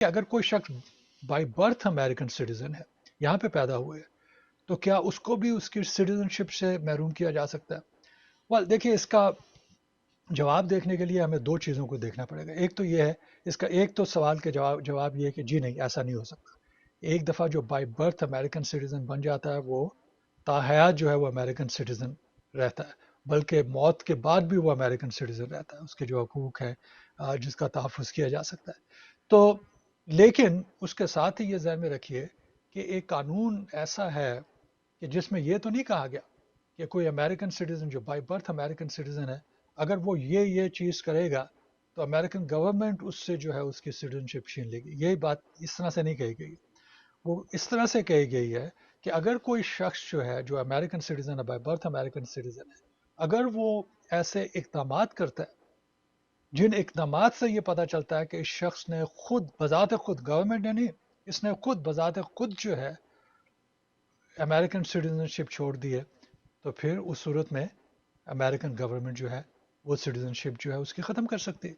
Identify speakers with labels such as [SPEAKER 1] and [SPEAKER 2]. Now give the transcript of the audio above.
[SPEAKER 1] کہ اگر کوئی شخص بائی برتھ امریکن سٹیزن ہے، یہاں پہ پیدا ہوئے، تو کیا اس کو بھی اس کی سٹیزن شپ سے محروم کیا جا سکتا ہے؟ دیکھیے، اس کا جواب دیکھنے کے لیے ہمیں دو چیزوں کو دیکھنا پڑے گا. ایک تو یہ ہے، اس کا ایک تو سوال کے جواب یہ ہے کہ جی نہیں، ایسا نہیں ہو سکتا. ایک دفعہ جو بائی برتھ امریکن سٹیزن بن جاتا ہے، وہ تاحیات جو ہے وہ امریکن سٹیزن رہتا ہے، بلکہ موت کے بعد بھی وہ امریکن سٹیزن رہتا ہے. اس کے جو حقوق ہیں جس کا تحفظ کیا جا سکتا ہے. تو لیکن اس کے ساتھ ہی یہ ذہن میں رکھیے کہ ایک قانون ایسا ہے کہ جس میں یہ تو نہیں کہا گیا کہ کوئی امریکن سٹیزن جو بائی برتھ امریکن سٹیزن ہے، اگر وہ یہ چیز کرے گا تو امریکن گورنمنٹ اس سے جو ہے اس کی سٹیزن شپ چھین لے گی. یہی بات اس طرح سے نہیں کہی گئی. وہ اس طرح سے کہی گئی ہے کہ اگر کوئی شخص جو ہے جو امریکن سٹیزن ہے، بائی برتھ امریکن سٹیزن ہے، اگر وہ ایسے اقدامات کرتا ہے جن اقدامات سے یہ پتہ چلتا ہے کہ اس شخص نے خود بذات خود، گورنمنٹ نے نہیں، اس نے خود بذات خود جو ہے امریکن سٹیزن شپ چھوڑ دی ہے، تو پھر اس صورت میں امریکن گورنمنٹ جو ہے وہ سٹیزن شپ جو ہے اس کی ختم کر سکتی ہے.